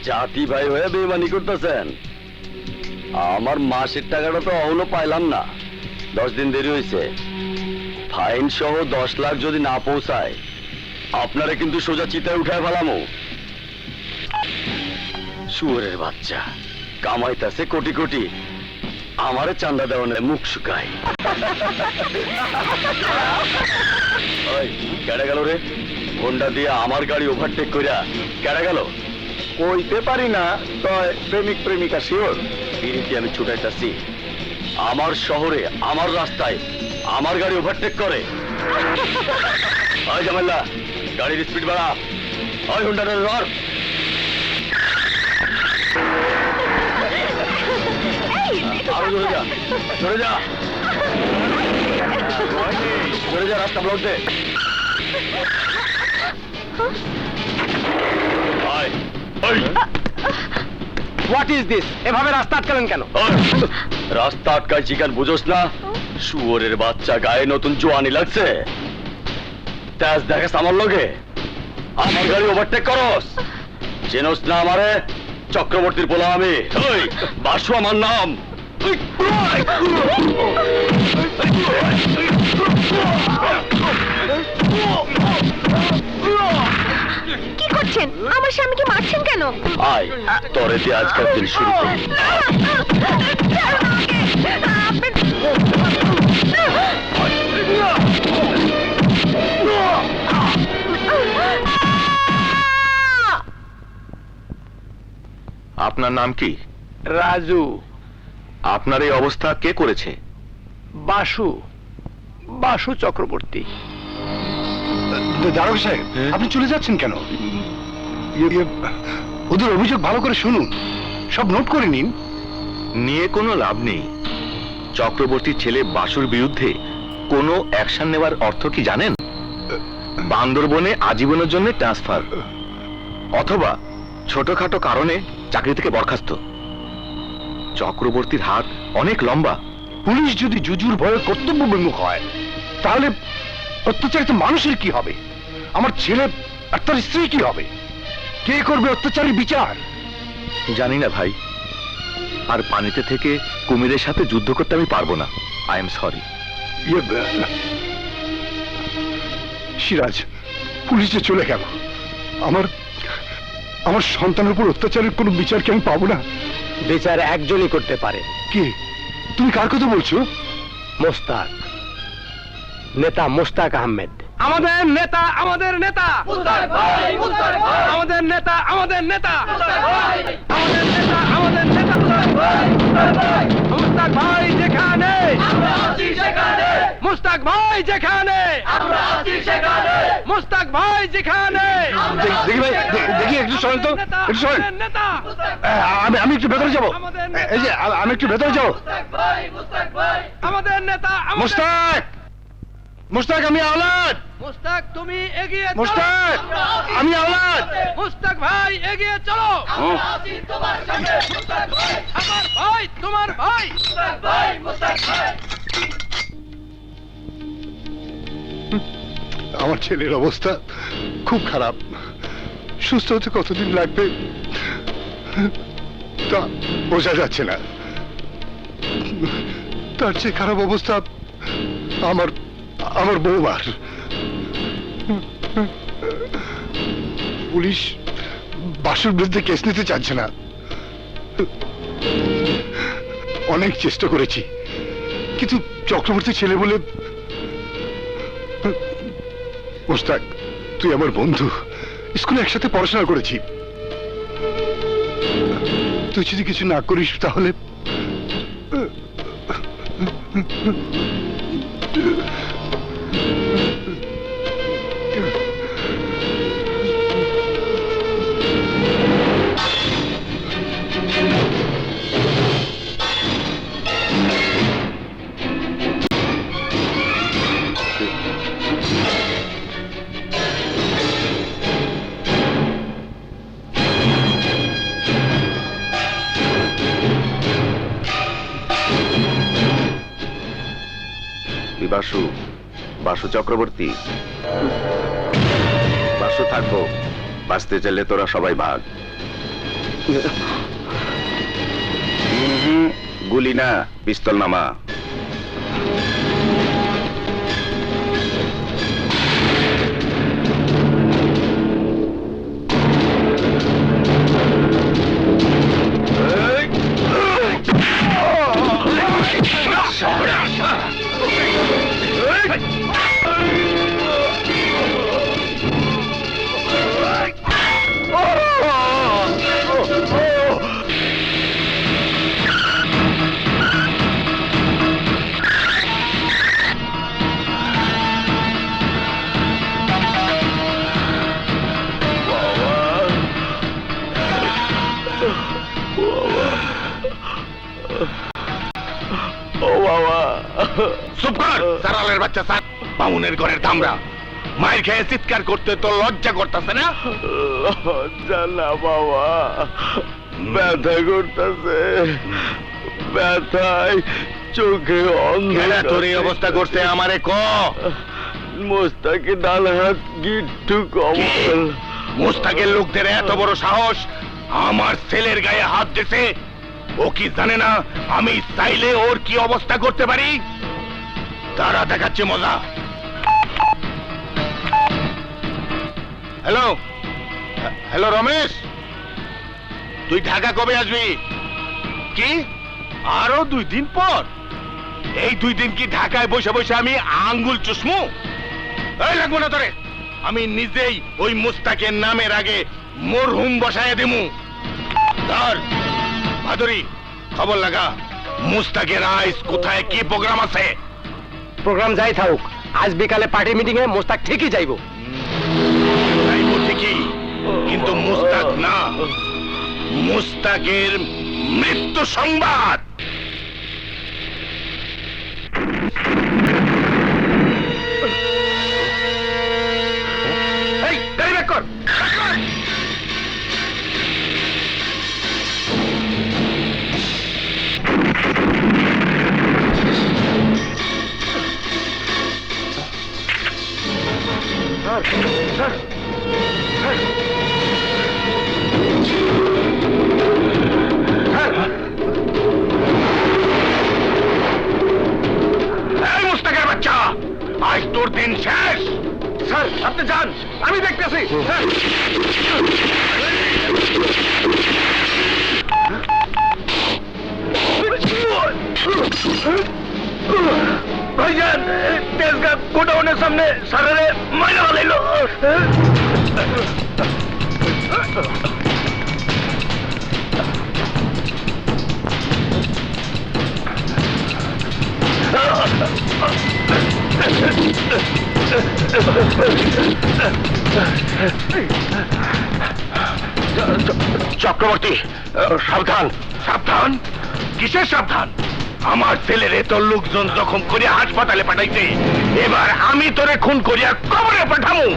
জাতি ভাই হয়ে বেইমানি করতেছেন? আমার মাসের টাকাটা তো এখনো পাইলাম না, 10 দিন দেরি হয়েছে। ফাইন সহ 10 লাখ যদি না পৌঁছায় আপনারা কিন্তু সোজা চিতায় উঠায় ফেলামো। শুয়োরের বাচ্চা কামাইতাছে কোটি কোটি, আমারে চান্দা দেওয়ানে মুখ শুকায়। কেডা গেল রে? হোন্ডা দিয়ে আমার গাড়ি ওভারটেক কইরা কেডা গেল? কইতে পারি না, তয় প্রেমিক প্রেমিকা শিওর। বিরিতি আমি ছুটাইতাছি, আমার শহরে আমার রাস্তায় আমার গাড়ি ওভারটেক করে। জামাল্লা, গাড়ির স্পিড বাড়া। হোন্ডাটা ধর। আরো জোরে যা, জোরে যা, জোরে যা, রাস্তা ব্লক দে। What is this? এভাবে রাস্তা আটকালেন কেন? রাস্তা আটকায় চিকেন বুঝোস না? শুয়োরের বাচ্চা, গায়ে নতুন জোয়ানি লাগছে, তেজ দেখাস আমার লগে, আমার গাড়ি ওভারটেক করস। চেনস না আমারে? চক্রবর্তীর পোলা আমি। ওই বাসু আমার নাম। কি করছেন? আমার স্বামীকে মারছেন কেন? আয় তোরে দিয়ে আজকাল দিন শুরু করি। আপনার নাম কি? রাজু। আপনার এই অবস্থা কে করেছে? বাসু, বাসু চক্রবর্তী। দারোগা সাহেব, আপনি চলে যাচ্ছেন কেন? ওদের অভিযোগ ভালো করে শুনুন, সব নোট করে নিন। নিয়ে কোনো লাভ নেই। চক্রবর্তীর ছেলে বাসুর বিরুদ্ধে কোনো অ্যাকশন নেওয়ার অর্থ কি জানেন? বান্দরবনে আজীবনের জন্য ট্রান্সফার, অথবা ছোটখাটো কারণে চাকরি থেকে বরখাস্ত। চক্রবর্তীর হাত অনেক লম্বা। পুলিশ যদি জুজুর ভয়ে কর্তব্য বিমুখ হয়, তাহলে অত্যাচারিত মানুষের কি হবে? আমার ছেলে আর তার স্ত্রী কি হবে? কে করবে অত্যাচারী বিচার? জানি না ভাই, আর পানিতে থেকে কুমিরের সাথে যুদ্ধ করতে আমি পারবো না। I am sorry. Siraj, police যে চলে গেল, আমার আমার সন্তানের উপর অত্যাচারের কোনো বিচার কি আমি পাবো না? বিচার একজনই করতে পারে। কে? তুমি কার কথা বলছো? মোস্তাক, নেতা মোস্তাক আহমেদ। আমাদের নেতা, আমাদের নেতা, আমাদের নেতা, আমাদের নেতা, আমাদের নেতা, আমাদের নেতা। মোস্তাক ভাই যেখানে, মোস্তাক ভাই যেখানে, মোস্তাক ভাই যেখানে। দেখি ভাই, দেখি একটু শোনেন তো, একটু শোনেন। আমি একটু ভেতরে যাবো। এই যে আমি একটু ভেতরে যাবো। আমাদের নেতা, মোস্তাক, মোস্তাক আমি আওলাদ। মোস্তাক তুমি এগিয়ে চলো। মোস্তাক আমি আওলাদ। মোস্তাক ভাই এগিয়ে চলো। আমার ভাই, তোমার ভাই। আমার ছেলের অবস্থা খুব খারাপ, সুস্থ হতে কতদিন লাগবে তা বোঝা যাচ্ছে না। তার চেয়ে খারাপ অবস্থা আমার আমার বৌমার। পুলিশ বাসুর বিরুদ্ধে কেস নিতে চাচ্ছে না। অনেক চেষ্টা করেছি, কিন্তু চক্রবর্তী ছেলে বলে। মোস্তাক, তুই আমার বন্ধু, স্কুলে একসাথে পড়াশোনা করেছি। তুই যদি কিছু না করিস তাহলে বাসু, বাসু চক্রবর্তী। বাসু থাকবো, বাঁচতে চাইলে তোরা সবাই ভাগ। গুলি না, পিস্তল নামা। চুপ কর সারালের বাচ্চা, স্যার বামুনের ঘরের ধামরা। মায়ের খেয়ে চিৎকার করতে তো লজ্জা করতেছে না? জানা বাবা, ব্যথা করতেছে, ব্যথায় চোখে কেডা তোর এই অবস্থা করছে আমারে ক। মোস্তাকে ডাল হাত গিট্টু কমল। মোস্তাকের লোকদের এত বড় সাহস আমার ছেলের গায়ে হাত দিছে। ও কি জানে না আমি চাইলে ওর কি অবস্থা করতে পারি? তারা দেখাচ্ছে মজা। হ্যালো হ্যালো রমেশ, তুই ঢাকা কবে আসবি? কি আরো 2 দিন পর? এই 2 দিন কি ঢাকায় বসে বসে আমি আঙ্গুল চুষমু? এই লাগবো না তোরে, আমি নিজেই ওই মুস্তাকের নামের আগে মরহুম বসায় দেমু। ধর ভাদুরী, খবর লাগা মুস্তাকের আইস কোথায়, কি প্রোগ্রাম আছে? প্রোগ্রাম যাই থাকুক, আজ বিকালে পার্টি মিটিং এ মোস্তাক ঠিকই যাইব। যাইব ঠিকই, কিন্তু মুস্তাক না, মুস্তাকের মৃত্যু সংবাদ। এই গাড়ি ব্যাক কর। এই মুস্তাকের বাচ্চা, আজ তোর দিন শেষ। স্যার আপনি যান, আমি দেখতেছি। ভাইজান, তেজগা গোডাউনের সামনে সারারে মাইনা হলাইলো। চক্রবর্তী সাবধান। সাবধান? কিসের সাবধান? আমার ছেলের তোর লোকজন জখম করে হাসপাতালে পাঠাইছে, এবার আমি তোরে খুন করিয়া কবরে পাঠামু।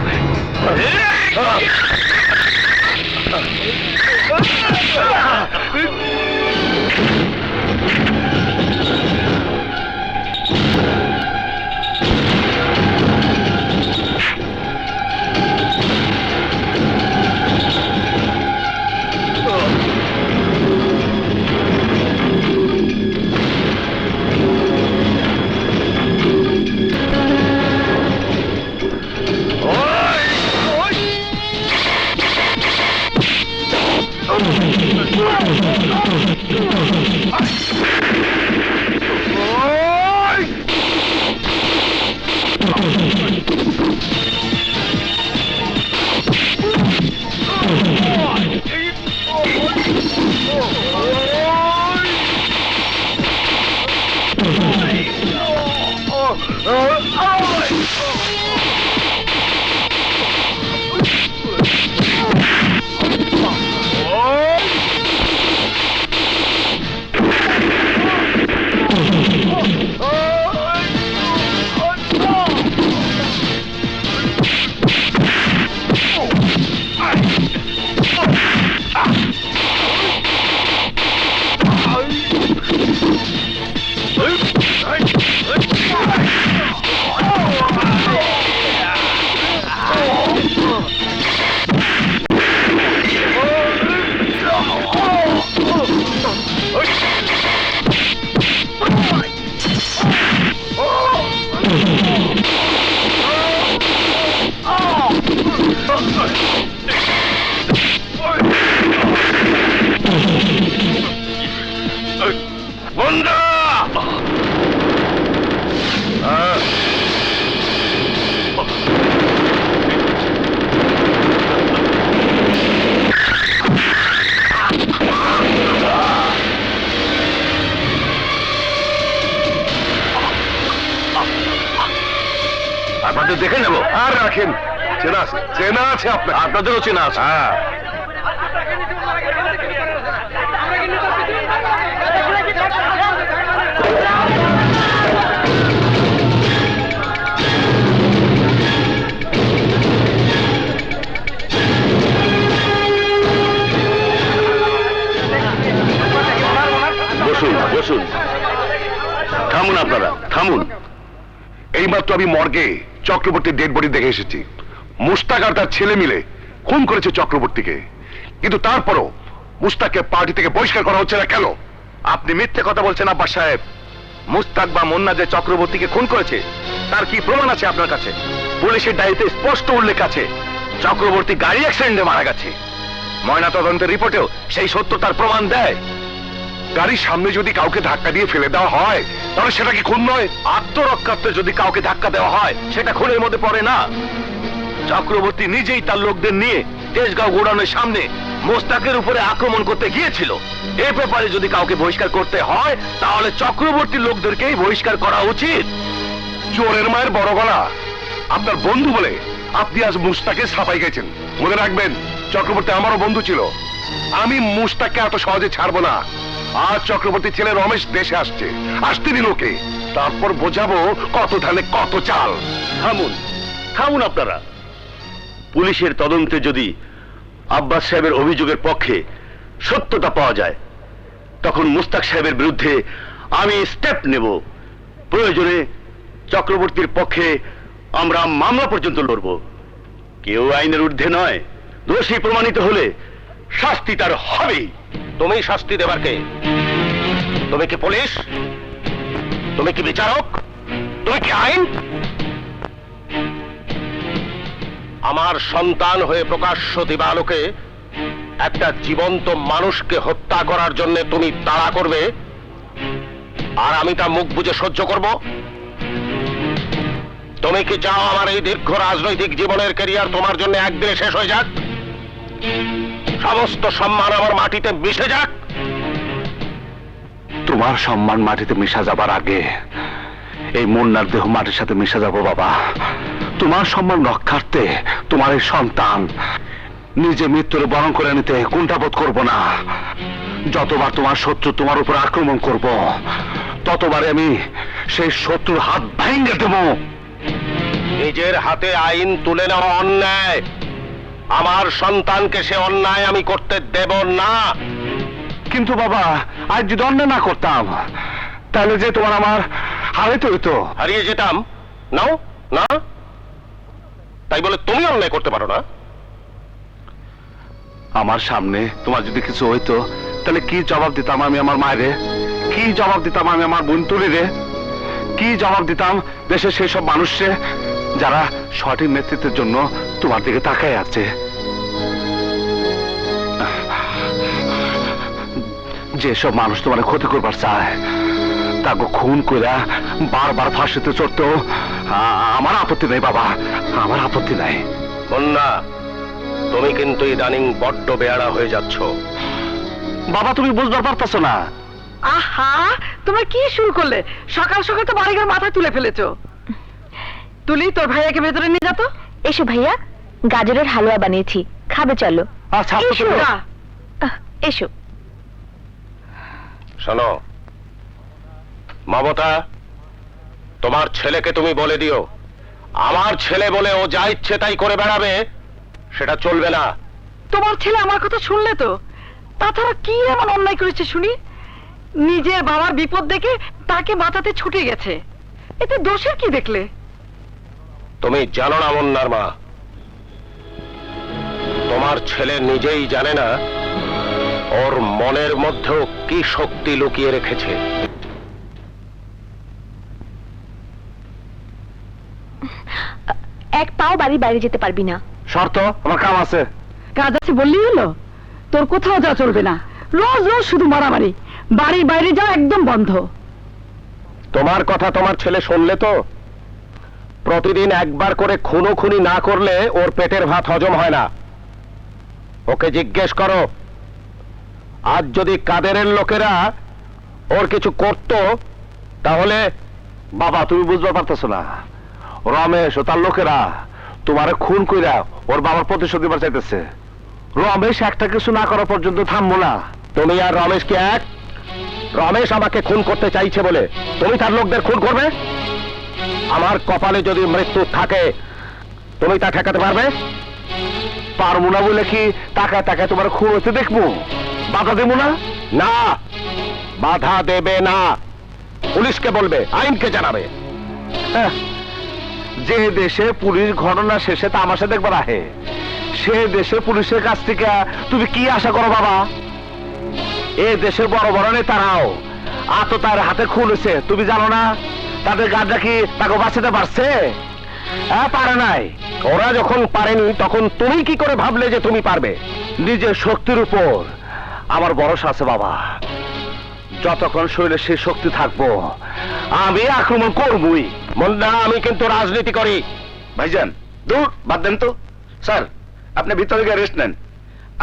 দেখে নেব। আর রাখেন, চেনা আছে আপনার। আপনাদেরও চেনা আছে। হ্যাঁ, বসুন বসুন, থামুন আপনারা, থামুন। এইমাত্র আমি মর্গে চক্রবর্তীর ডেড বডি দেখে এসেছি। মুস্তাক আর তার ছেলে মিলে খুন করেছে চক্রবর্তীকে, কিন্তু তারপরও মুস্তাককে পার্টি থেকে বহিষ্কার করা হচ্ছে না কেন? আপনি মিথ্যে কথা বলছেন আব্বাস সাহেব। মুস্তাক বা মুন্না যে চক্রবর্তীকে খুন করেছে তার কি প্রমাণ আছে আপনার কাছে? পুলিশের ডায়েরিতে স্পষ্ট উল্লেখ আছে চক্রবর্তী গাড়ি অ্যাক্সিডেন্টে মারা গেছে। ময়নাতদন্তের রিপোর্টেও সেই সত্যতার প্রমাণ দেয়। গাড়ির সামনে যদি কাউকে ধাক্কা দিয়ে ফেলে দেওয়া হয় তাহলে সেটা কি খুন নয়? আত্মরক্ষার্থে যদি কাউকে ধাক্কা দেওয়া হয় সেটা খুনের মধ্যে পড়ে না। চক্রবর্তী নিজেই তার লোকদের নিয়ে তেজগাঁও গোডাউনের সামনে মোস্তাকের উপরে আক্রমণ করতে গিয়েছিল। এই ব্যাপারে যদি কাউকে বহিষ্কার করতে হয় তাহলে চক্রবর্তীর লোকদেরকেই বহিষ্কার করা উচিত। চোরের মায়ের বড় গলা। আপনার বন্ধু বলে আপনি আজ মুস্তাকে ছাপাই গেছেন। মনে রাখবেন, চক্রবর্তী আমারও বন্ধু ছিল। আমি মুস্তাককে এত সহজে ছাড়বো না। আজ চক্রবর্তীর ছেলে রমেশ দেশে আসছে, আসতে দিন ওকে, তারপর বোঝাবো কত ধানে কত চাল। থামুন, থামুন আপনারা। পুলিশের তদন্তে যদি আব্বাস সাহেবের অভিযোগের পক্ষে সত্যতা পাওয়া যায় তখন মুস্তাক সাহেবের বিরুদ্ধে আমি স্টেপ নেব। প্রয়োজনে চক্রবর্তীর পক্ষে আমরা মামলা পর্যন্ত লড়ব। কেউ আইনের ঊর্ধ্বে নয়। দোষী প্রমাণিত হলে শাস্তি তার হবেই। তুমি শাস্তি দেবার কে? তুমি কি পুলিশ? তুমি কি বিচারক? তুমি কি আইন? আমার সন্তান হয়ে প্রকাশ্য দিবালোকে একটা জীবন্ত মানুষকে হত্যা করার জন্য তুমি তাড়া করবে আর আমি তা মুখ বুজে সহ্য করব? তুমি কি চাও আমার এই দীর্ঘ রাজনৈতিক জীবনের ক্যারিয়ার তোমার জন্য একদিনে শেষ হয়ে যাক? সমস্ত সম্মান আমার মাটিতে মিশে যাক? তোমার সম্মান মাটিতে মিশা যাবার আগে এই মুন্নার দেহ মাটির সাথে মিশে যাব বাবা। তোমার সম্মান রক্ষার্থে তোমার এই সন্তান নিজে মৃত্যুর বরণ করে নিতে কুণ্ঠাবোধ করব না। যতবার তোমার শত্রু তোমার উপর আক্রমণ করব ততবারে আমি সেই শত্রুর হাত ভেঙে দেব। নিজের হাতে আইন তুলে নেওয়া অন্যায়। আমার সন্তানকে সে অন্যায় আমি করতে দেব না। কিন্তু বাবা, আজ যদি অন্যায় না করতাম তাহলে যে তোমার আমার হারাইতে হইতো। হারিয়ে যেতাম? নাও না, তাই বলে তুমি অন্যায় করতে পারো না? আমার সামনে তোমার যদি কিছু হইতো তাহলে কি জবাব দিতাম আমি আমার মায়েরে? কি জবাব দিতাম আমি আমার বোন তুলিরে? কি জবাব দিতাম দেশের সেই সব মানুষে যারা সঠিক নেতৃত্বের জন্য তোমার দিকে তাকায় আছে? যেসব মানুষ তোমার ক্ষতি করবার চায় তাকে খুন কইরা বারবার ফাঁসিতে চড়তো আমার আপত্তি নেই বাবা, আমার আপত্তি নাই। মুন্না, তুমি কিন্তু ইদানিং বড্ড বেয়াড়া হয়ে যাচ্ছ। বাবা, তুমি বুঝবার পারতেছো না। আহা, তোমরা কি শুরু করলে? সকাল সকাল তো বাড়িঘর মাথায় তুলে ফেলেছো। তুলি, তোর ভাইয়াকে ভেতরে নিয়ে যা তো। এসো ভাইয়া, গাজরের হালুয়া বানিয়েছি, খাবে চলো। আচ্ছা, এসো। এসো। শোনো মমতা, তোমার ছেলেকে তুমি বলে দিও আমার ছেলে বলে ও যা ইচ্ছে তাই করে বেড়াবে সেটা চলবে না। তোমার ছেলে আমার কথা শুনলে তো? তাছাড়া কি এমন অন্যায় করেছে শুনি? নিজের বাবার বিপদ দেখে তাকে বাঁচাতে ছুটে গেছে। এতে দোষের কি দেখলে? তুমি জানো না মুন্নার মা, তোমার ছেলে নিজেই জানে না ওর মনের মধ্যেও কি শক্তি লুকিয়ে রেখেছে। এক পাও বাড়ির বাইরে যেতে পারবি না। শর্ত, আমার কাম আছে। কাজ আছে বললেই হলো? তোর কোথাও যা চলবে না। রোজ রোজ শুধু মারামারি। বাড়ির বাইরে যাওয়া একদম বন্ধ। তোমার কথা তোমার ছেলে শুনলে তো? প্রতিদিন একবার করে খুনোখুনি না করলে ওর পেটের ভাত হজম হয় না। ওকে জিজ্ঞেস করো, আজ যদি কাদেরের লোকেরা ওর কিছু করত তাহলে। বাবা, তুমি বুঝতে পারতেছো না। রমেশ ও তার লোকেরা তোমারে খুন কইরা ওর বাবার প্রতিশোধ দিবার চাইতেছে। রমেশ একটা কিছু না করা পর্যন্ত থামবো না। তুমি আর রমেশ কি এক? রমেশ আমাকে খুন করতে চাইছে বলে তুমি তার লোকদের খুন করবে? আমার কপালে যদি মৃত্যু থাকে তুমি তা ঠেকাতে পারবে? পারবো না বলে কি টাকায় টাকায় তোমার খুন হতে দেখবো? বাধা দেবো না? না, বাধা দেবে না। পুলিশকে বলবে, আইনকে জানাবে। হ্যাঁ, যে দেশে পুলিশ ঘটনা শেষে তামাশা দেখবার আহে, সে দেশে পুলিশের কাছ থেকে তুমি কি আশা করো বাবা? এ দেশের বড় বড় নেতারাও আততার হাতে খুন হয়েছে, তুমি জানো না? তাদের গাড়টা কি তাকে বাঁচাতে পারছে? হ্যাঁ, পারে নাই। ওরা যখন পারেনি তখন তুমি কি করে ভাবলে যে তুমি পারবে? নিজের শক্তির উপর আমার ভরসা আছে বাবা। যতক্ষণ শরীরে সেই শক্তি থাকবো আমি আক্রমণ করবই। মুন্না, আমি কিন্তু রাজনীতি করি। ভাইজান দূর বাদ দেন তো। স্যার, আপনি ভিতরে গিয়ে রেস্ট নেন,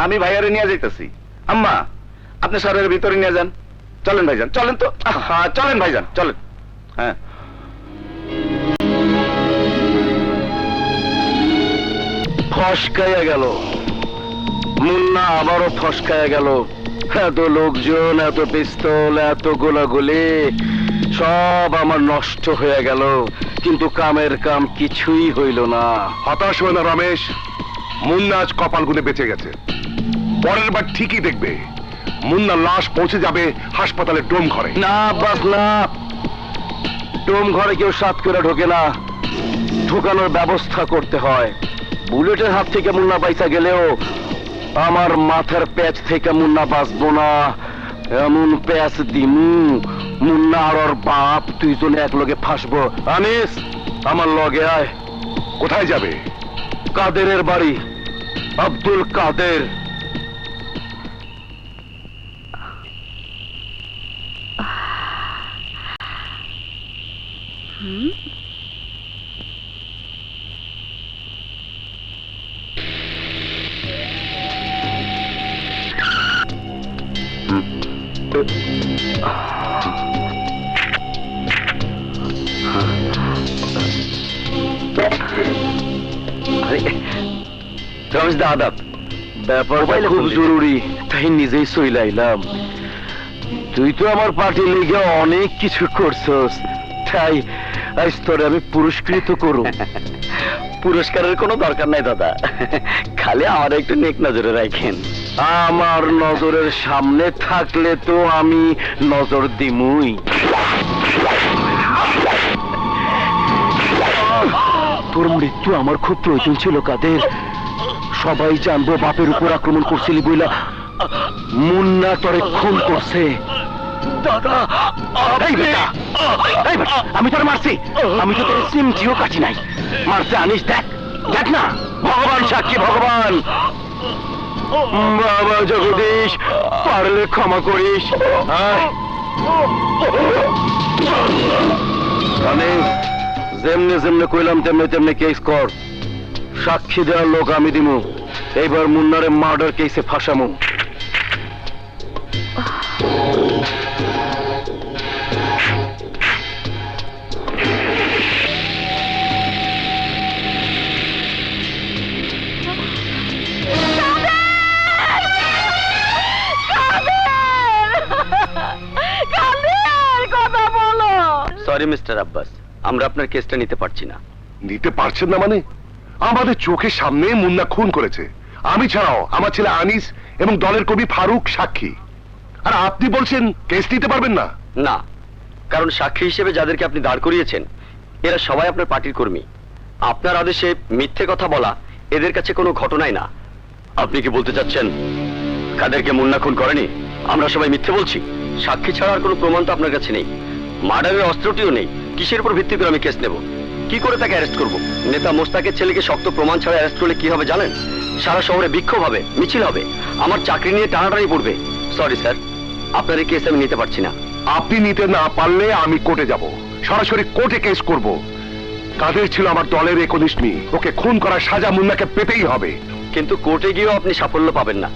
আমি ভাইয়ারে নিয়ে যাইতেছি। আম্মা, আপনি স্যারের ভিতরে নিয়ে যান। চলেন ভাইজান, চলেন তো। হ্যাঁ, চলেন ভাইজান, চলেন। হ্যাঁ, ফসকাইয়া গেল মুন্না, আবারও ফসকাইয়া গেল। এত লোকজন, এত পিস্তল, এত গোলাগুলি, সব আমার নষ্ট হয়ে গেল, কিন্তু কামের কাম কিছুই হইল না। হতাশ হয় না রমেশ, মুন্না আজ কপাল গুনে বেঁচে গেছে। পরের বার ঠিকই দেখবে মুন্নার লাশ পৌঁছে যাবে হাসপাতালের ডোম ঘরে। না বাস না, ডোম ঘরে কেউ সাত করে ঢোকে না, ঢোকানোর ব্যবস্থা করতে হয়। বুলেটের হাত থেকে মুন্না বাইসা গেলেও আমার মাথার প্যাচ থেকে মুন্না বাঁচবো না। এমন প্যাচ দিমু মুন্না আর ওর বাপ দুইজনে এক লগে ফাঁসবো। আনিস, আমার লগে আয়। কোথায় যাবে? কাদেরের বাড়ি, আব্দুল কাদের। রমেশ দা, আদাব। ব্যাপারটা খুব জরুরি, তাই নিজেই চইলাইলাম। তুই তো আমার পার্টির লিগে অনেক কিছু করছস, তাই আজ তোরে আমি পুরস্কৃত করব। পুরস্কারের কোনো দরকার নাই দাদা, খালি আমার একটু নেক নজরে রাখেন। আমার নজরের সামনে থাকলে তো আমি নজর দিমুই। তোর মৃত্যু আমার খুব প্রয়োজন ছিল কাদের। সবাই জানবো বাপের উপর আক্রমণ করছিলি বইলা মুন্না তোরে খুন করছে। এই বেটা, এই বেটা, আমি তোর মারছি, আমি তো তোর সিমটিও কাটি নাই। মারছে আনিস, দেখ দেখ না, ভগবান সাক্ষী, ভগবান। বাবা জগদীশ, পারলে ক্ষমা করিস। আমি যেমনে যেমনে কইলাম তেমনে তেমনে কেস কর। সাক্ষী দেওয়ার লোক আমি দিমু। এইবার মুন্নারে মার্ডার কেসে ফাঁসামু। সরি মিস্টার আব্বাস, আমরা আপনার কেসটা নিতে পারছি না। নিতে পারছেন না মানে? আমাদের চোখের সামনে মুন্না খুন করেছে, আমি ছাড়াও আমার ছেলে আনিস এবং দলের কবি ফারুক সাক্ষী। আর আপনি বলছেন কেস নিতে পারবেন না? না, কারণ সাক্ষী হিসেবে যাদেরকে আপনি দাঁড় করিয়েছেন এরা সবাই আপনার পার্টির কর্মী। আপনার আদেশে মিথ্যে কথা বলা এদের কাছে কোনো ঘটনাই না। আপনি কি বলতে চাচ্ছেন কাদেরকে মুন্না খুন করেনি? আমরা সবাই মিথ্যে বলছি? সাক্ষী ছাড়া আর কোনো প্রমাণ তো আপনার কাছে নেই, মার্ডারের অস্ত্রটিও নেই। কিসের উপর ভিত্তি করে আমি কেস নেব? কি করে তাকে অ্যারেস্ট করব? নেতা মোস্তাকের ছেলেকে শক্ত প্রমাণ ছাড়া অ্যারেস্ট করলে কি হবে জানেন? সারা শহরে বিক্ষোভ হবে, মিছিল হবে, আমার চাকরি নিয়ে টানাটানি পড়বে। সরি স্যার, আপনার এই কেস আমি নিতে পারছি না। আপনি নিতে না পারলে আমি কোর্টে যাব, সরাসরি কোর্টে কেস করব। কাদের ছিল আমার দলের একনিষ্ঠী, ওকে খুন করার সাজা মুন্নাকে পেতেই হবে। কিন্তু কোর্টে গিয়েও আপনি সাফল্য পাবেন না।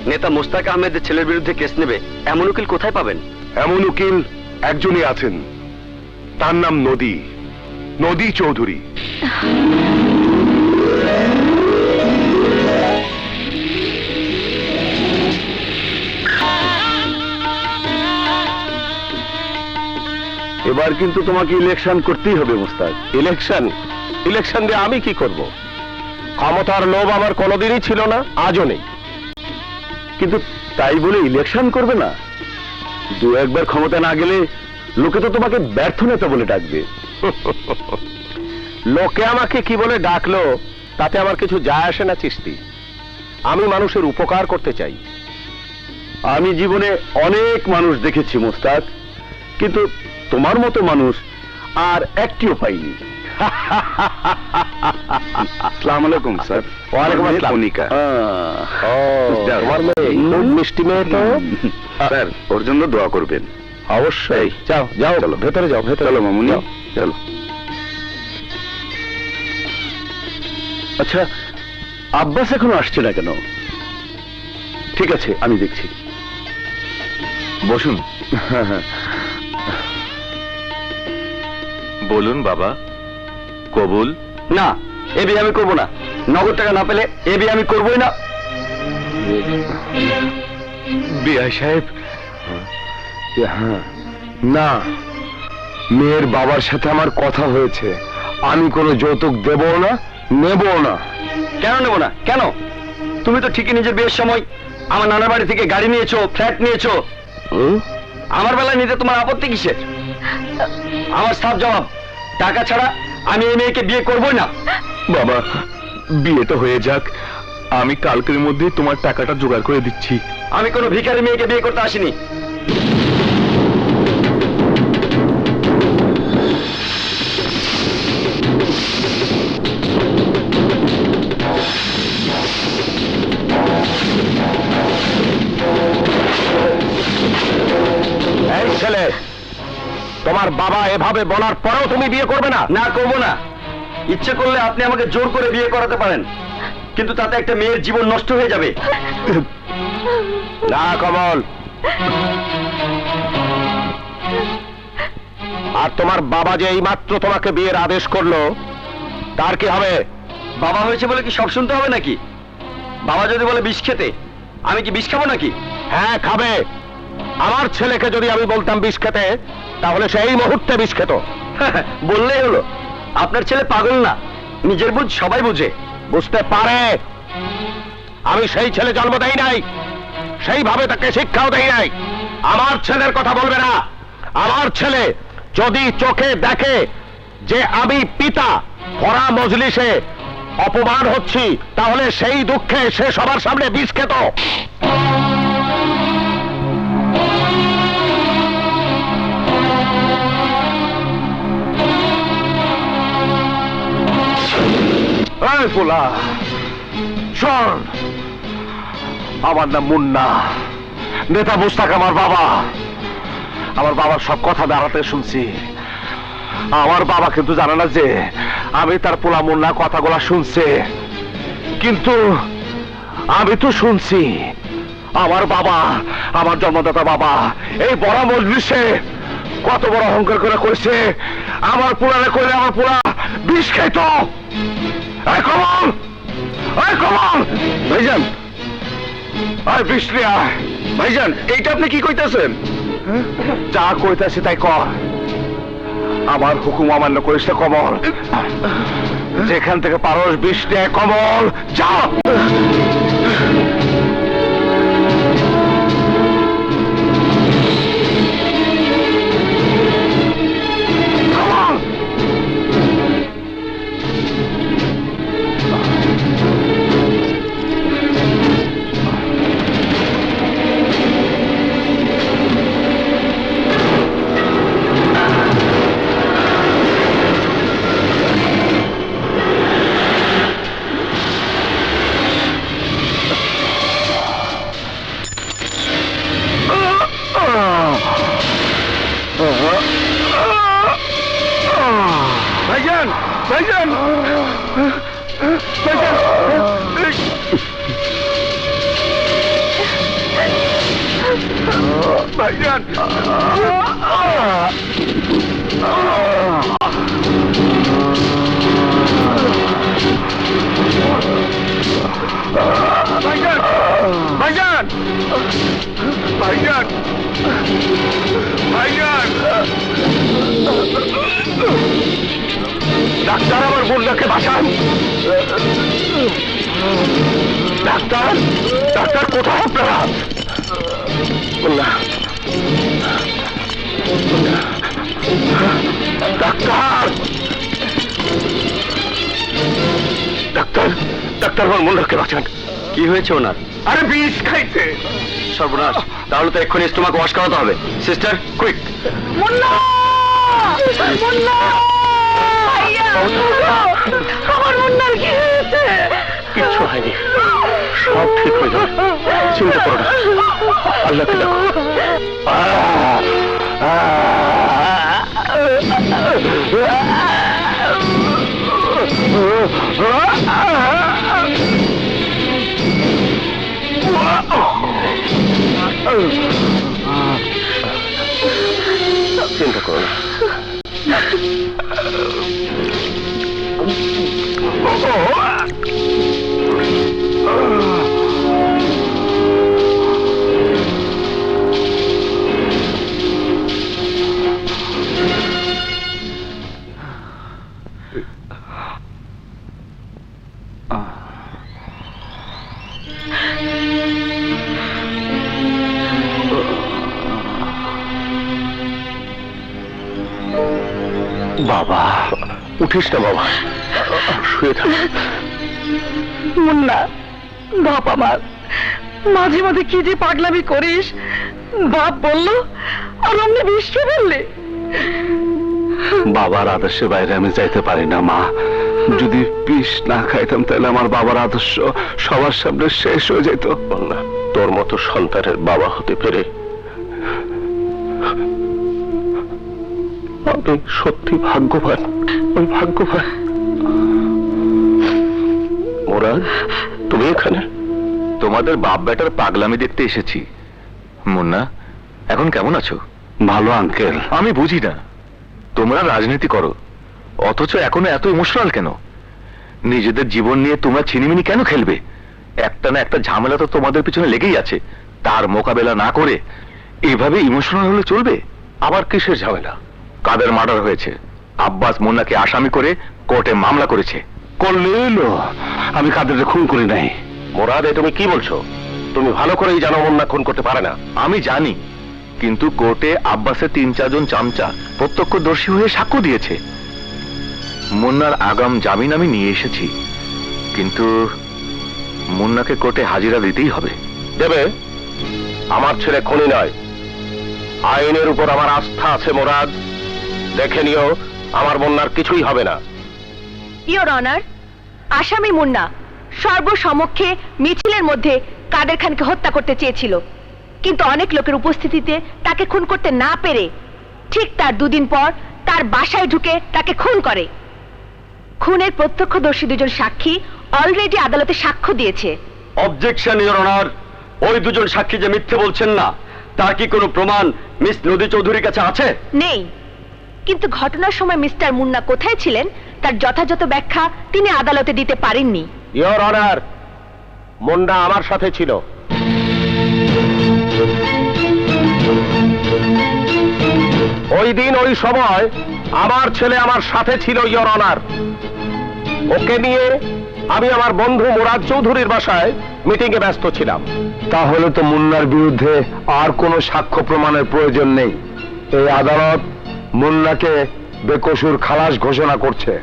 নেতা মোস্তাক আহমেদের ছেলের বিরুদ্ধে কেস নেবে এমন উকিল কোথায় পাবেন? এমন উকিল একজনই আছেন, তার নাম নদী। নদী চৌধুরী। এবার কিন্তু তোমাকে ইলেকশন করতেই হবে মুস্তাক। ইলেকশন দিয়ে আমি কি করব? ক্ষমতার লোভ আমার কোনোদিনই ছিল না, আজও নেই। কিন্তু তাই বলে ইলেকশন করবে না? দু একবার ক্ষমতা না গেলে লোকে তো তোমাকে ব্যর্থ নেতা বলে ডাকবে। লোকে আমাকে কি বলে ডাকলো তাতে আমার কিছু যায় আসে না চিস্তি। আমি মানুষের উপকার করতে চাই। আমি জীবনে অনেক মানুষ দেখেছি মোস্তাক, কিন্তু তোমার মতো মানুষ আর একটিও পাইনি। আসসালামু আলাইকুম স্যার। ওয়ালাইকুম আসসালাম। কণিকা। ও, তোমার মেয়ে খুব মিষ্টি মেয়ে তো। স্যার, ওর জন্য দোয়া করবেন। অবশ্যই। যাও যাও, চলো ভেতরে যাও, ভেতরে চলো মামুনি, যাও। চলো। আচ্ছা, আব্বাস এখনো আসছে না কেন? ঠিক আছে, আমি দেখছি। বসুন। বলুন বাবা, কবুল? না, এ বিয়ে আমি করবো না। নগদ টাকা না পেলে এ বিয়ে আমি করবোই না। বিআই সাহেব, না, মেয়ের বাবার সাথে আমার কথা হয়েছে। আমি কোনো যৌতুক দেবো না, নেবো না। কেন নেবো না? কেন? তুমি তো ঠিকই নিজের বিয়ের সময় আমার নানার বাড়ি থেকে গাড়ি নিয়েছো, ফ্ল্যাট নিয়েছো। আমার বেলায় নিতে তোমার আপত্তি কিসের? আমার সাফ জবাব, টাকা ছাড়া আমি এই মেয়েকে বিয়ে করবোই না। বাবা, বিয়েটা হয়ে যাক, আমি কালকের মধ্যেই তোমার টাকাটা জোগাড় করে দিচ্ছি। আমি কোনো ভিখারি মেয়েকে বিয়ে করতে আসিনি। এই ছেলে, তোমার বাবা এভাবে বলার পরেও তুমি বিয়ে করবে না? না, করবো না। ইচ্ছে করলে আপনি আমাকে জোর করে বিয়ে করাতে পারেন, কিন্তু তাতে একটা মেয়ের জীবন নষ্ট হয়ে যাবে। না কমল, আর তোমার বাবা যে এইমাত্র তোমাকে বিয়ের আদেশ করলো, তার কি হবে? বাবা হয়েছে বলে কি সব শুনতে হবে নাকি? বাবা যদি বলে বিষ খেতে, আমি কি বিষ খাবো নাকি? হ্যাঁ, খাবে। আমার ছেলেকে যদি আমি বলতাম বিষ খেতে, তাহলে সেই মুহূর্তে বিষ খেত। বললেই হলো। আপনার ছেলে পাগল না, নিজের বুঝ সবাই বুঝে। বুঝতে পারে। আমি সেই ছেলে জন্ম দেই নাই, সেইভাবে তাকে শিক্ষাও দেই নাই। আমার ছেলের কথা বলবে না। আমার ছেলে যদি চোখে দেখে যে আমি পিতা ভরা মজলিসে অপমান হচ্ছি, তাহলে সেই দুঃখে সে সবার সামনে বিষ খেত। এই পোলা, শোন, আমার নাম মুন্না, নেতা মুস্তাক আমার বাবা। আমার বাবার সব কথা দাঁড়াতে শুনছি। আমার বাবা কিন্তু জানে না যে আমি তার পোলা মুন্না কথাগুলা শুনছে, কিন্তু আমি তো শুনছি। আমার বাবা, আমার জন্মদাতা বাবা এই বড় মজলিসে কত বড় অহংকার করে কইছে, আমার পোলারে কইলে আমার পোলা বিষ খাইত। এই কমল, এই কমল, ভাইজান, আয় বিষ নিয়ে আয়। ভাইজান, এইটা আপনি কি কইতাছেন? যা কইতাছি তাই কর। আমার হুকুম অমান্য করিস না কমল। যেখান থেকে পারস বিষ নিয়ে আয়, কমল, যা। ভাইজান, ভাইজান, ভাইজান, ভাইজান। ভাইজান ভাইজান ভাইজান ভাইজান ডাক্তার, আমার মুন্নাকে বাঁচান। ডাক্তার, ডাক্তার কোথায় আপনারা? মুন্না, ডাক্তার, ডাক্তার, ডাক্তার আমার মুন্নাকে বাঁচান। কি হয়েছে ওনার? আরে বিষ খাইছে। সর্বনাশ, তাহলে তো এক্ষুনি স্টোমাক ওয়াশ করাতে হবে। Sister, quick. মুন্না! মুন্না! ভাইয়া! আমার মুন্নার কি হয়েছে? কিচ্ছু হয়নি, সব ঠিক হয়ে যাবে, চিন্তা করো না, আল্লাহকে দেখো। চিন্তা করো না। বাবা, উঠিস না বাবা, শুয়ে থাক। মুন্না, বাপ আমার, মাঝে মাঝে কি যে পাগলামি করিস। বাপ বললো আর অমনি বৃষ্টি ফেললে। বাবার আদর্শের বাইরে আমি যাইতে পারি না মা। যদি বিষ না খাইতাম তাহলে আমার বাবার আদর্শ সবার সামনে শেষ হয়ে যেত। না, তোর মতো সন্তানের বাবা হতে পেরে আমি সত্যি ভাগ্যবান, আমি ভাগ্যবান। মুরাদ, তুমি এখানে? তোমাদের বাপ বেটার পাগলামি দেখতে এসেছি। মুন্না, এখন কেমন আছো? ভালো আঙ্কেল। আমি বুঝি না, তোমরা রাজনীতি করো অথচ এখনো এত ইমোশনাল কেন? নিজেদের জীবন নিয়ে তোমরা ছিনিমিনি কেন খেলবে? একটা না একটা ঝামেলা তো তোমাদের পিছনে লেগেই আছে, তার মোকাবেলা না করে এভাবে ইমোশনাল হলে চলবে? আবার কিসের ঝামেলা? কাদের মার্ডার হয়েছে, আব্বাস মুন্নাকে আসামি করে কোর্টে মামলা করেছে। করলেইল, আমি কাদের খুন করি নাই। মুরাদ, এ তুমি কি বলছো? তুমি ভালো করেই জানো মুন্না খুন করতে পারে না। আমি জানি, কিন্তু কোর্টে আব্বাসের 3-4 জন চামচা প্রত্যক্ষদর্শী হয়ে সাক্ষ্য দিয়েছে। মুন্নার আগাম জামিন আমি নিয়ে এসেছি, কিন্তু মুন্নাকে কোর্টে হাজিরা দিতেই হবে। দেবে? আমার ছেলে খুনি নয়, আইনের উপর আমার আস্থা আছে মুরাদ। দেখে নিও, আমার মুন্নার কিছুই হবে না। ইওর অনার, আসামি মুন্না সর্বসমক্ষে মিছিলের মধ্যে কাদের খানকে হত্যা করতে চেয়েছিল, কিন্তু অনেক লোকের উপস্থিতিতে তাকে খুন করতে না পেরে ঠিক তার 2 দিন পর তার বাসায় ঢুকে তাকে খুন করে। খুনের প্রত্যক্ষদর্শী 2 জন সাক্ষী অলরেডি আদালতে সাক্ষ্য দিয়েছে। অবজেকশন ইওর অনার, ওই 2 জন সাক্ষী যে মিথ্যে বলছেন না, তার কি কোনো প্রমাণ মিস নদী চৌধুরীর কাছে আছে? নেই, কিন্তু ঘটনার সময় মিস্টার মুন্না কোথায় ছিলেন তার যথাযথ ব্যাখ্যা তিনি আদালতে দিতে পারেননি। ইওর অনার, মুন্না আমার সাথে ছিল। ওই দিন ওই সময় আমার ছেলে আমার সাথে ছিল ইওর অনার। ওকে নিয়ে আমি আমার বন্ধু মুরাদ চৌধুরীর বাসায় মিটিং এ ব্যস্ত ছিলাম। তাহলে তো মুন্নার বিরুদ্ধে আর কোনো সাক্ষ্য প্রমাণের প্রয়োজন নেই। এই আদালত মুন্নাকে বেকসুর খালাস ঘোষণা করছে।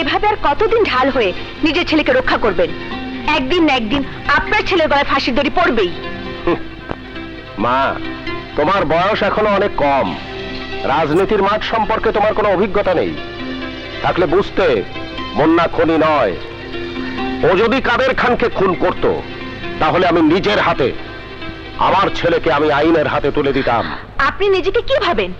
এভাবে আর কতদিন ঢাল হয়ে নিজের ছেলেকে রক্ষা করবেন? একদিন না একদিন আপনার ছেলের গলায় ফাঁসির দড়ি পড়বেই। মা, তোমার বয়স এখনো অনেক কম, রাজনীতির মাঠ সম্পর্কে তোমার কোনো অভিজ্ঞতা নেই। থাকলে বুঝতে মুন্না খুনি নয়। ও যদি কাদের খানকে খুন করত, তাহলে আমি নিজের হাতে আমার ছেলেকে আমি আইনের হাতে তুলে দিতাম। আপনি নিজেকে কি ভাবেন?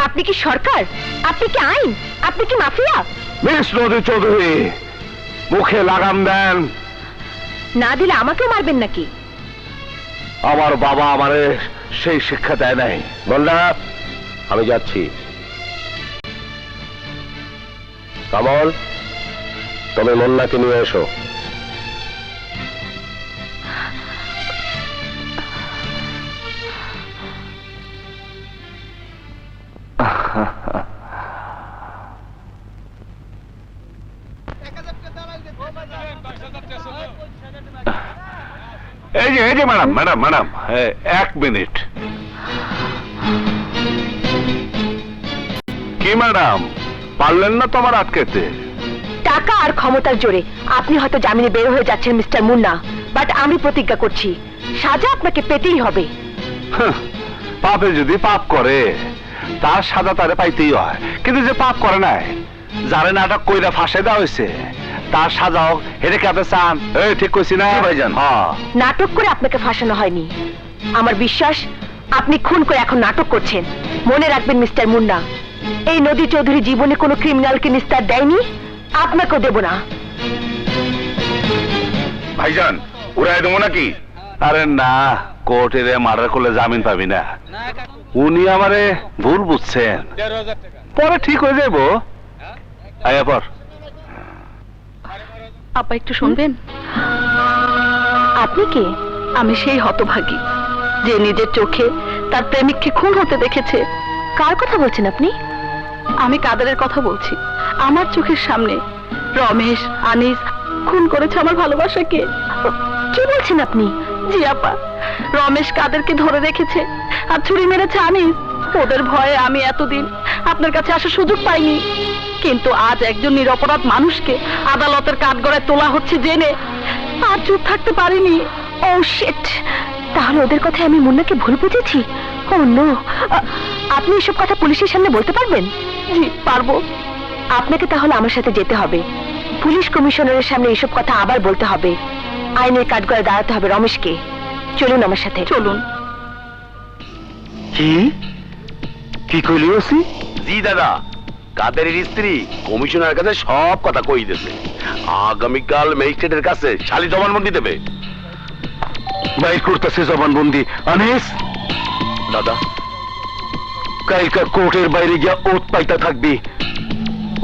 আপনি কি সরকার? আপনি কি আইন? আপনি কি মাফিয়া? মিস নদী চৌধুরী, মুখে লাগাম দেন। না দিলে আমাকেও মারবেন নাকি? আমার বাবা আমারে সেই শিক্ষা দেয় নাই। মুন্না, আমি যাচ্ছি। কমল, তুমি মুন্নাকে নিয়ে এসো। এই যে ম্যাডাম ম্যাডাম ম্যাডাম, 1 মিনিট। কি ম্যাডাম, পারলেন না তোমার আটকেতে? টাকা আর ক্ষমতার জোরে আপনি হয়তো জামিনে বের হয়ে যাচ্ছেন মিস্টার মুন্না, বাট আমি প্রতিজ্ঞা করছি সাজা আপনাকে পেতেই হবে। পাপে যদি পাপ করে তার সাজা তারে পাইতেই হয়, কিন্তু যে পাপ করে নাই, যারে নাটক কইরা ফাঁসে দেওয়া হয়েছে, তার সাজাও হেরে কাপে চান। এই ঠিক কইছি না ভাইজান? নাটক করে আপনাকে ফাঁসানো হয়নি। আমার বিশ্বাস আপনি খুন করে এখন নাটক করছেন। মনে রাখবেন মিস্টার মুন্না, এই নদী চৌধুরী জীবনে কোনো ক্রিমিনালকে নিস্তার দেয়নি, আপনাকেও দেব না। ভাইজান উড়াই দেবো নাকি? আরে না, কোর্টের মার্ডার করলে জামিন পাবি না। উনি আমারে ভুল বুঝছেন, পরে ঠিক হয়ে যাবো। আয়া পর। আপা একটু শুনবেন? আপনি কে? আমি সেই হতভাগী যে নিজের চোখে তার প্রেমিককে খুন হতে দেখেছে। কার কথা বলছেন আপনি? আমি কাদেরের কথা বলছি। আমার চোখের সামনে রমেশ, আনিস খুন করেছে আমার ভালোবাসাকে। কি বলছেন আপনি? জি আপা, রমেশ কাদেরকে ধরে রেখেছে আর ছুরি মেরেছে আনিস। ওদের ভয়ে আমি এতদিন আপনার কাছে আসার সুযোগ পাইনি, কিন্তু আজ একজন নিরপরাধ মানুষকে আদালতের কাঠগড়ায় তোলা হচ্ছে জেনে আর চুপ থাকতে পারিনি। ও শিট, তাহলে ওদের কথা আমি মুন্নাকে ভুল বুঝেছি। ও নো, আপনি এসব কথা পুলিশের সামনে বলতে পারবেন? জি পারবো। আপনাকে তাহলে আমার সাথে যেতে হবে। পুলিশ কমিশনারের সামনে এসব কথা আবার বলতে হবে। আইনের কাঠগড়ায় দাঁড়াতে হবে রমেশকে। চলুন আমার সাথে। চলুন। কি কি কইলি ওসি? জি দাদা, কাদেরের স্ত্রী কমিশনার কাছে সব কথা কই দিয়েছে। আগামীকাল ম্যাজিস্ট্রেটের কাছে শালি জবানবন্দি দেবে। বাইর করতেছে জবানবন্দি। আনিস দাদা, কালকা কোর্টের বাইরে গিয়া ওত পাইতা থাকবি।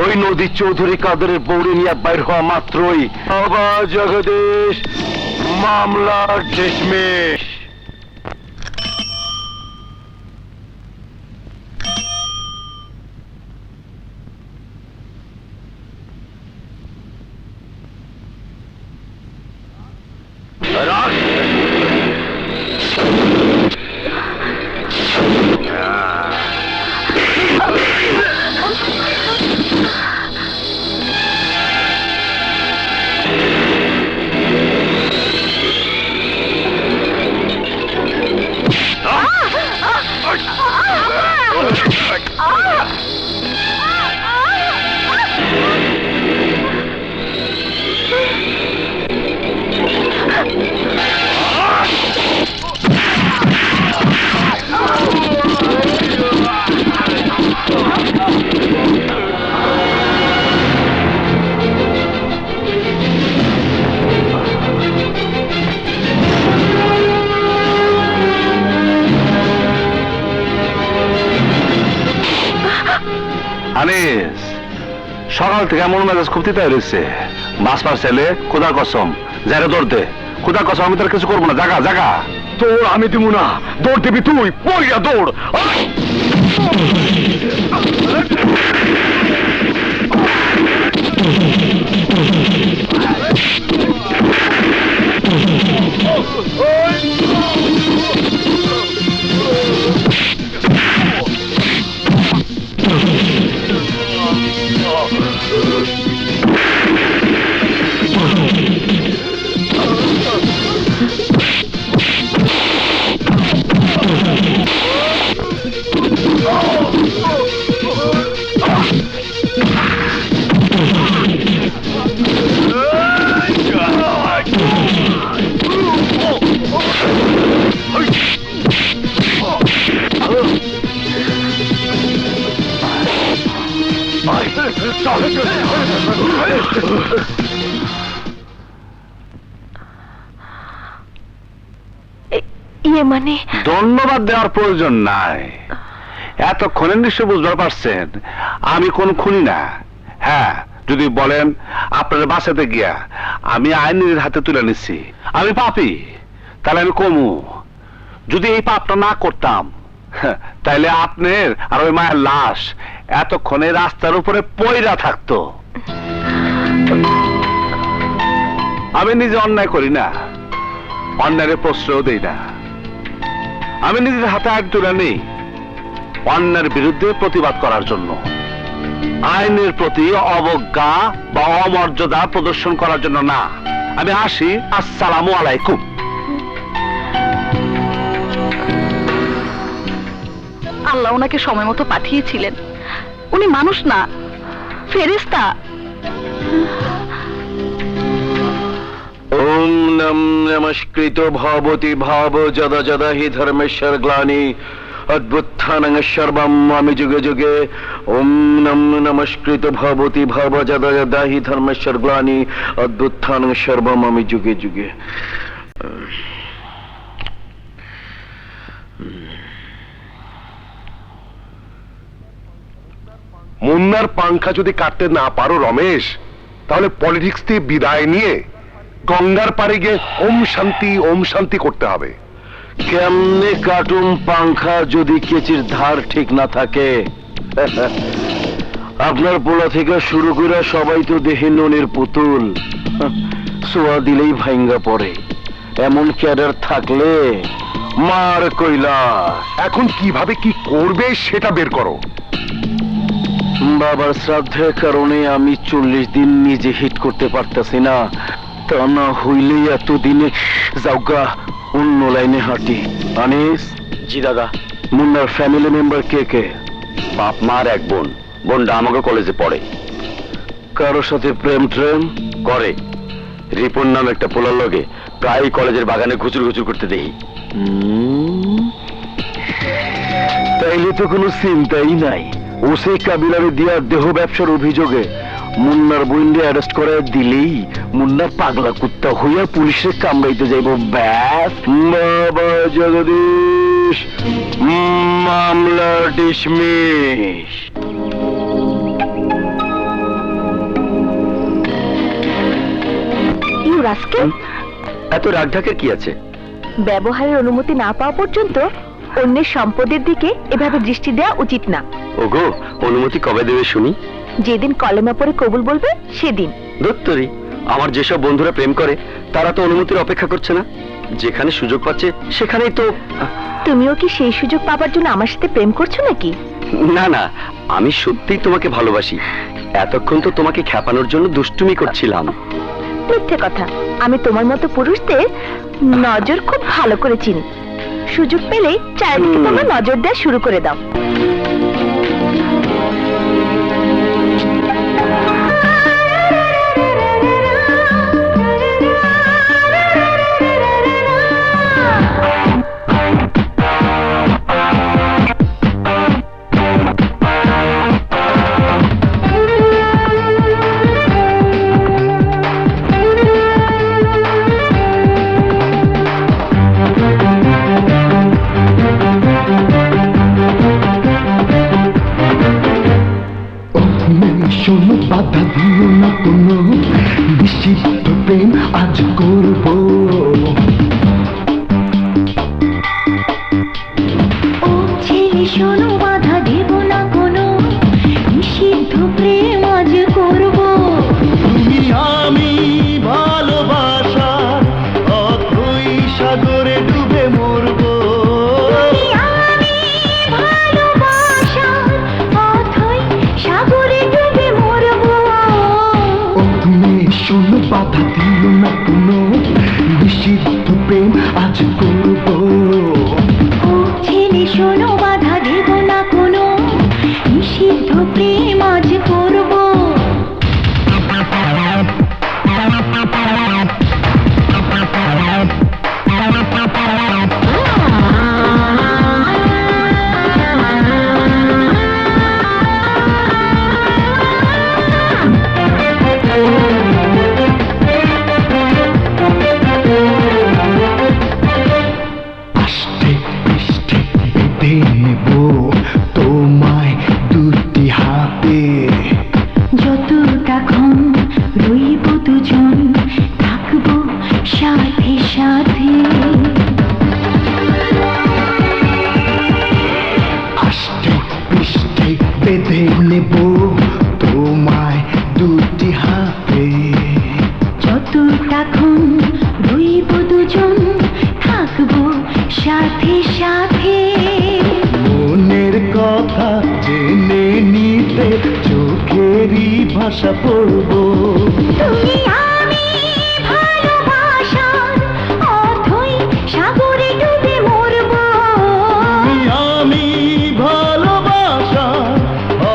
ওই নদী চৌধুরী কাদেরের বৌড়ি নিয়ে বাইর হওয়া মাত্রই আবার জগদীশ মামলার ডিসমিস। আনিস, সকাল থেকে এমন মেজাজ খুব তিতা রয়েছে। মাছ মার ছেলে, খোদার কসম যারা দৌড় দে। খোদার কসম আমি তোর কিছু করবো না। জাগা জাগা। তোর আমি দিব না। দৌড় দিবি তুই, পড়িয়া দৌড়। ইয়ে মানে ধন্যবাদ দেওয়ার প্রয়োজন নাই। এতক্ষণে নিশ্চয় বুঝতে পারছেন আমি কোন খুনি না। হ্যাঁ, যদি বলেন আপনার বাসাতে গিয়া আমি আইনের হাতে তুলে নিচ্ছি, আমি পাপী, তাহলে আমি কমু। যদি এই পাপটা না করতাম, তাইলে আপনার আর ওই মায়ের লাশ এতক্ষণে রাস্তার উপরে পয়রা থাকতো। আমি নিজে অন্যায় করি না, অন্যায়ের প্রশ্রয় দেই না। আমি নিজের হাতে আইন তুলে নেই অন্যায়ের বিরুদ্ধে প্রতিবাদ করার জন্য, আইনের প্রতি অবজ্ঞা বা অমর্যাদা প্রদর্শন করার জন্য না। আমি আসি। আসসালামু আলাইকুম। আল্লাহ ওনাকে সময় মতো পাঠিয়েছিলেন। উনি মানুষ না, ফেরেশতা। ওম নম নমস্কৃত ভবতি ভাব যদা যদা হি ধর্মেশ্বর গ্লানি অদ্ভুত্থানং সর্বম যুগে যুগে। ওম নম নমস্কৃত ভবতি ভাব যদা যদা হি ধর্মেশ্বর গ্লানি অদ্ভুত্থানং সর্বম যুগে যুগে। মুন্নার পাংখা যদি কাটতে না পারো রমেশ, তাহলে পলিটিক্স থেকে বিদায় নিয়ে গঙ্গার পাড়ে গিয়ে ওম শান্তি করতে হবে। কেমনে কাটুম পাংখা যদি কেচির ধার ঠিক না থাকে? আপনার পোলা থেকে শুরু করে সবাই তো দেখি ননির পুতুল, সোয়া দিলেই ভাঙ্গা পড়ে। এমন ক্যাডার থাকলে মার কইলা। এখন কিভাবে কি করবে সেটা বের করো। বাবার শ্রাদ্ধের কারণে আমি 40 দিন নিজে হিট করতে পারতেছি না, তা না হইলে এতদিনে যাওগা অন্য লাইনে হাঁটি। আনিস। জি দাদা। মুন্নার ফ্যামিলি মেম্বার কে কে? বাপ মার এক বোন, বোনটা আমাকে কলেজে পড়ে। কারো সাথে প্রেম ট্রেম করে। রিপন নাম একটা পোলার লগে প্রায় কলেজের বাগানে ঘুচুর ঘুচুর করতে দেখি। তাইলে তো কোনো চিন্তাই নাই। ওসে কাবিলারে দিয়া দেহ ব্যবসার অভিযোগে মুন্নার বইন্ডে অ্যারেস্ট করে দিলেই মুন্না পাগলা কুত্তা হইয়া পুলিশে কামড়াইতে যাইব। ব্যাস, বাবা জগদীশ, মামলা ডিসমিস। ইউ রাস্কেল, এত রাগ ঢাকের কি আছে? ব্যবহারের অনুমতি না পাওয়া পর্যন্ত অন্যের সম্পদের দিকে এভাবে দৃষ্টি দেওয়া উচিত না। ওগো, অনুমতি কবে দেবে শুনি? যেদিন কলেমা পড়ে কবুল বলবে সেদিন। দত্তরি, আমার যেসব বন্ধুরা প্রেম করে তারা তো অনুমতির অপেক্ষা করছে না, যেখানে সুযোগ পাচ্ছে সেখানেই তো। তুমিও কি সেই সুযোগ পাবার জন্য আমার সাথে প্রেম করছো নাকি? না না, আমি সত্যিই তোমাকে ভালোবাসি। এতক্ষণ তো তোমাকে খেপানোর জন্য দুষ্টুমি করছিলাম। মিথ্যে কথা। আমি তোমার মতো পুরুষদের নজর খুব ভালো করে চিনি। সুযোগ পেলেই চারিদিকে তোমরা নজর দেওয়া শুরু করে দাও। শোনো, বাধা দিও না কোনো, বিচিত্র প্রেম আজ করব। ও ছেলে শোনো, বাধা দেব না কোনো, নিষিদ্ধ প্রেম আজ করব। তুমি আমি ভালোবাসা অথই সাগরে ডুবে মরব। শোনো, বাধা দিও না তুমি। সাথে আষ্টে পৃষ্ঠে বেঁধে নেব তোমায় দুটি হাতে যতক্ষণ রইব দুজন থাকবো সাথে সাথে মনের কথা জেনে নিতে চোখেরই ভাষা পড়বো তুমি আমি ভালোবাসার অথই সাগরে ডুবে মরবো আমি ভালোবাসার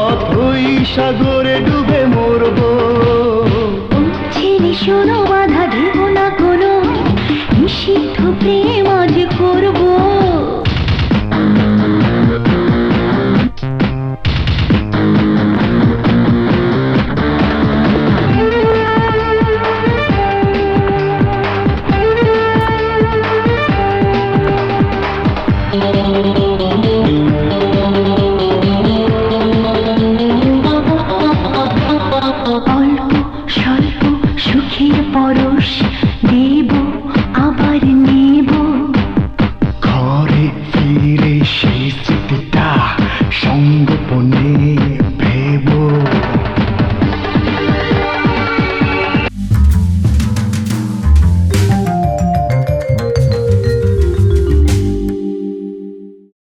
অথই সাগরে ডুবে মরবো ছেলে শোনো বাধা দেব না কোনো নিষিদ্ধ প্রেম